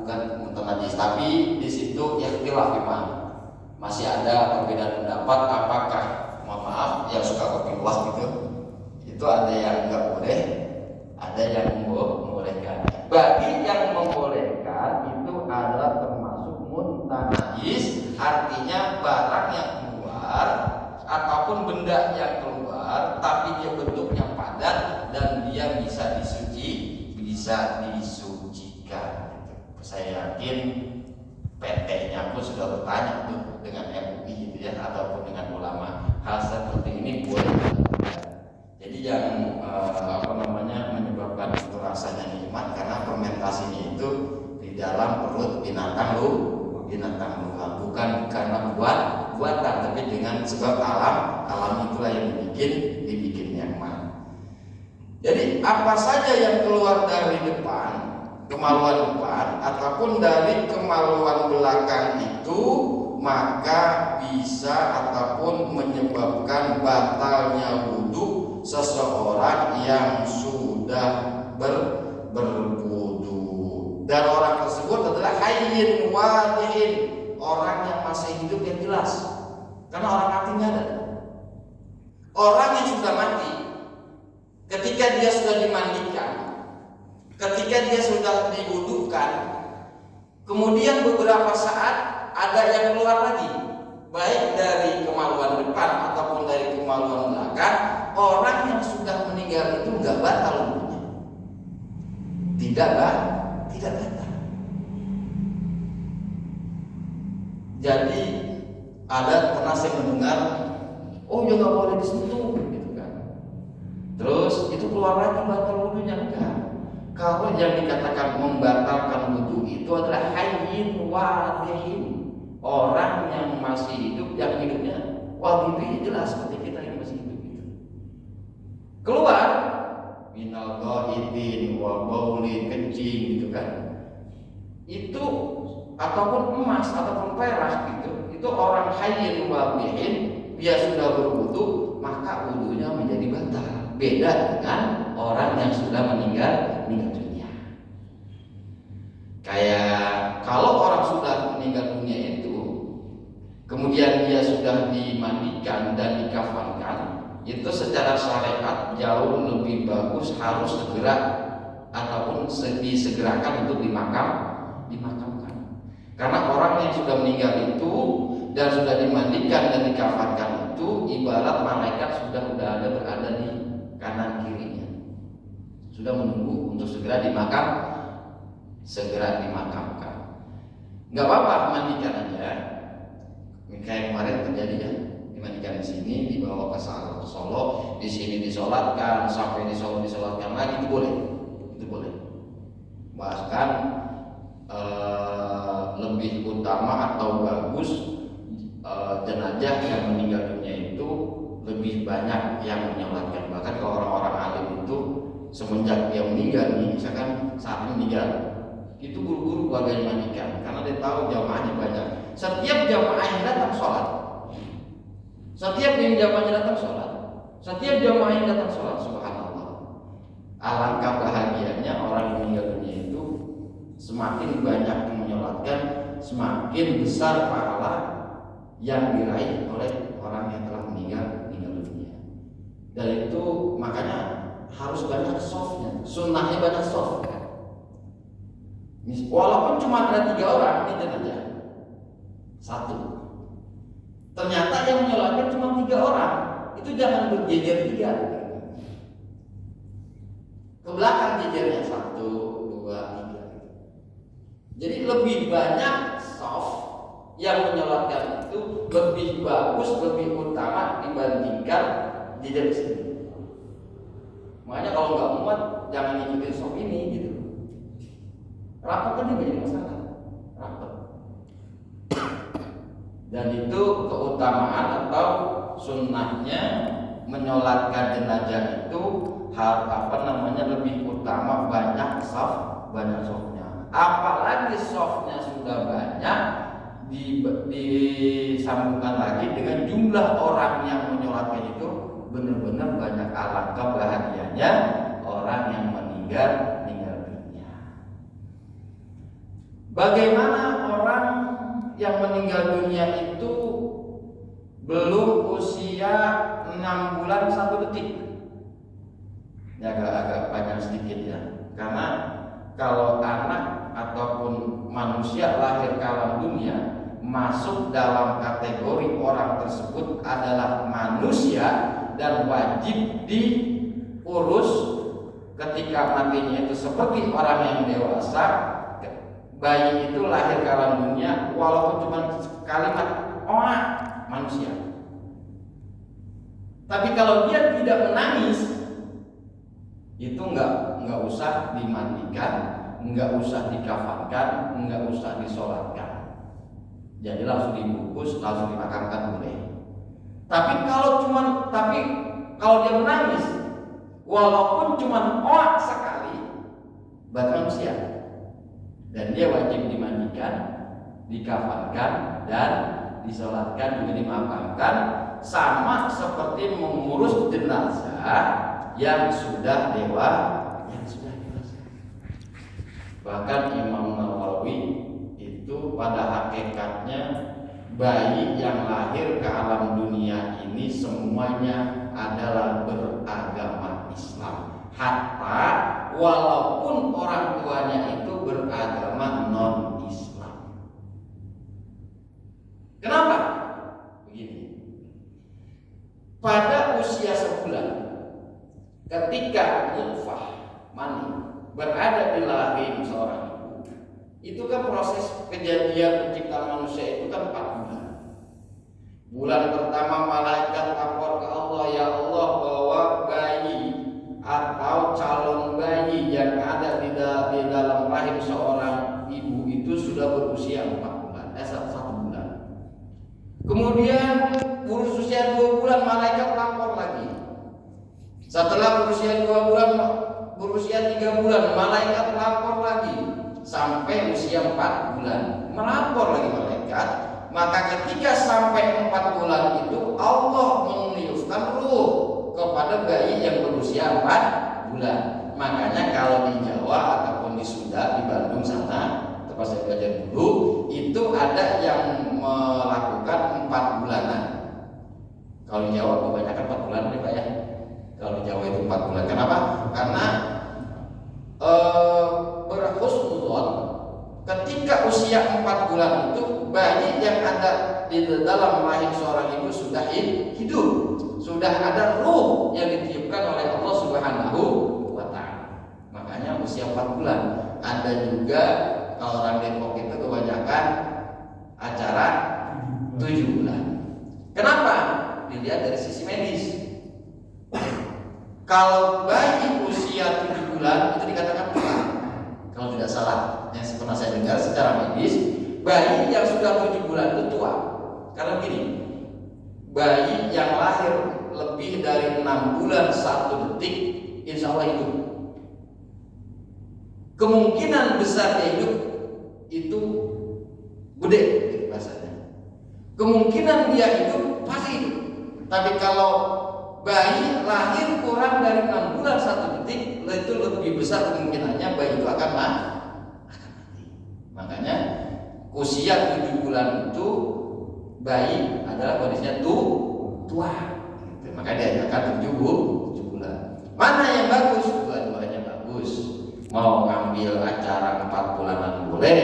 bukan mutanajis, tapi di situ ikhtilaf imam. Masih ada perbedaan pendapat apakah, mohon maaf yang suka kopi luwak gitu, itu ada yang enggak boleh, ada yang membolehkan. Bagi yang membolehkan itu adalah termasuk muntanajis, artinya barang yang keluar ataupun benda yang keluar tapi dia bentuknya padat dan dia bisa disucikan. Saya yakin PT-nya pun sudah bertanya tuh dengan MUI gitu ya, ataupun dengan ulama, hal seperti ini boleh dilakukan. Jadi yang menyebabkan itu rasanya nikmat karena fermentasinya itu di dalam perut binatang luar, bukan karena buatan, tapi dengan sebab alam itulah yang dibikin nikmat. Jadi apa saja yang keluar dari depan, kemaluan depan ataupun dari kemaluan belakang itu, maka bisa ataupun menyebabkan batalnya wudu seseorang yang sudah berwudu. Dan orang tersebut adalah hayyin wadihin, orang yang masih hidup yang jelas. Karena orang matinya ada. Orang yang sudah mati, ketika dia sudah dimandikan, ketika dia sudah diwudukan, kemudian beberapa saat ada yang keluar lagi, baik dari kemaluan depan ataupun dari kemaluan belakang. Orang yang sudah meninggal itu nggak batal wudunya, tidak batal. Jadi pernah saya mendengar, oh ya nggak boleh disentuh gitu kan. Terus itu keluar lagi batal wudunya, enggak. Kalau yang dikatakan membatalkan wudu itu adalah hayyin wadihin, orang yang masih hidup, yang hidupnya waktu itu jelas seperti kita yang masih hidup gitu. Keluar minal ghaidin wa baulin, kencing gitu kan. Itu ataupun emas ataupun perak gitu, itu orang hayyin wadihin, dia sudah berwudu, maka wudunya menjadi batal. Beda dengan orang yang sudah meninggal dunia. Kayak kalau orang sudah meninggal dunia itu, kemudian dia sudah dimandikan dan dikafankan, itu secara syariat jauh lebih bagus harus segera ataupun disegerakan untuk dimakamkan. Karena orang yang sudah meninggal itu dan sudah dimandikan dan dikafankan itu ibarat malaikat sudah ada berada di kanan kirinya, sudah menunggu untuk segera dimakamkan. Nggak apa-apa, mandikan aja. Kayak kemarin terjadi ya, dimandikan di sini, dibawa ke Solo, di sini disolatkan, sampai di Solo disolatkan lagi, itu boleh. Bahkan lebih utama atau bagus jenazah yang meninggal dunia itu lebih banyak yang menyolatkan. Bahkan kalau orang-orang alim itu semenjak dia meninggal nih, misalkan saat meninggal, itu buru-buru keluarganya mandikan karena dia tahu jamaahnya banyak. Setiap jamaah yang datang sholat, subhanallah. Alangkah bahagianya orang yang meninggal dunia itu, semakin banyak yang menyolatkan, semakin besar pahala yang diraih oleh orang yang telah meninggal dunia. Dan itu makanya harus banyak softnya, sunnahnya banyak soft. Walaupun cuma ada 3 orang ini jenazah, 1. Ternyata yang menyolatkan cuma 3 orang, itu jangan berjejer 3. Ke belakang jejernya 1, 2, 3. Jadi lebih banyak soft yang menyolatkan itu lebih bagus, lebih utama dibandingkan jejer sini. Makanya kalau nggak muat jangan ikutin soft ini gitu. Rapat kan ini jadi masalah, rapat. Dan itu keutamaan atau sunnahnya menyolatkan jenazah itu lebih utama banyak softnya. Apalagi softnya sudah banyak, disambungkan lagi dengan jumlah orang yang menyolatkan itu, benar-benar banyak. Alangkah bahagianya orang yang meninggal dunia. Bagaimana orang yang meninggal dunia itu belum usia 6 bulan 1 detik? Ya agak panjang sedikit ya. Karena kalau anak ataupun manusia lahir ke alam dunia masuk dalam kategori orang tersebut adalah manusia dan wajib diurus ketika matinya itu seperti orang yang dewasa. Bayi itu lahir ke alam dunia walaupun cuma kalimat "oa" manusia. Tapi kalau dia tidak menangis, itu nggak usah dimandikan, nggak usah dikafankan, nggak usah disolatkan. Jadi langsung dibungkus, langsung dimakamkan boleh. Tapi kalau dia menangis, walaupun cuma "oa" sekali, berarti manusia. Dan dia wajib dimandikan, dikafankan, dan disolatkan, juga dimakamkan, sama seperti mengurus jenazah yang sudah dewasa. Bahkan Imam Nawawi itu pada hakikatnya bayi yang lahir ke alam dunia ini semuanya adalah beragama Islam, hatta walaupun orang tuanya itu beragama non-Islam. Kenapa? Begini, pada usia sebulan, ketika nutfah mani berada di rahim seorang ibu, itu kan proses kejadian penciptaan manusia itu kan 4 bulan. Bulan pertama malaikat lapor ke Allah, ya Allah, bahwa bayi atau calon bayi yang ada di dalam rahim seorang ibu itu sudah berusia 1 bulan. Kemudian berusia 2 bulan malaikat lapor lagi. Setelah berusia 2 bulan, berusia 3 bulan malaikat lapor lagi, sampai usia 4 bulan melapor lagi malaikat. Maka ketika sampai 4 bulan itu Allah meniupkan ruh kepada bayi yang berusia 4 bulan. Makanya kalau di Jawa ataupun di Sunda, di Bandung sana, tempat saya belajar dulu, itu ada yang melakukan 4 bulanan. Kalau di Jawa kebanyakan 4 bulan nih Pak ya. Kalau di Jawa itu 4 bulan. Kenapa? Karena berhusnuzon ketika usia 4 bulan itu bayi yang ada di dalam rahim seorang ibu sudah hidup, sudah ada ruh yang ditiupkan oleh Allah Subhanahu wa Ta'ala. Makanya usia 4 bulan. Ada juga kalau orang Depok itu kebanyakan acara 7 bulan. Kenapa? Dilihat dari sisi medis. Kalau bayi usia 7 bulan itu dikatakan tua, kalau tidak salah. Yang pernah saya dengar secara medis, bayi yang sudah 7 bulan itu tua. Karena begini, bayi yang lahir lebih dari 6 bulan 1 detik, insya Allah hidup. Kemungkinan besar dia hidup itu gede bahasanya. Kemungkinan dia hidup pasti hidup. Tapi kalau bayi lahir kurang dari 6 bulan 1 detik, itu lebih besar kemungkinannya bayi itu akan mati. Makanya usia 7 bulan itu bayi adalah kondisinya tua. Maka dia akan 7 bulan. Mana yang bagus? Dua-duanya bagus. Mau ngambil acara 4 bulanan boleh,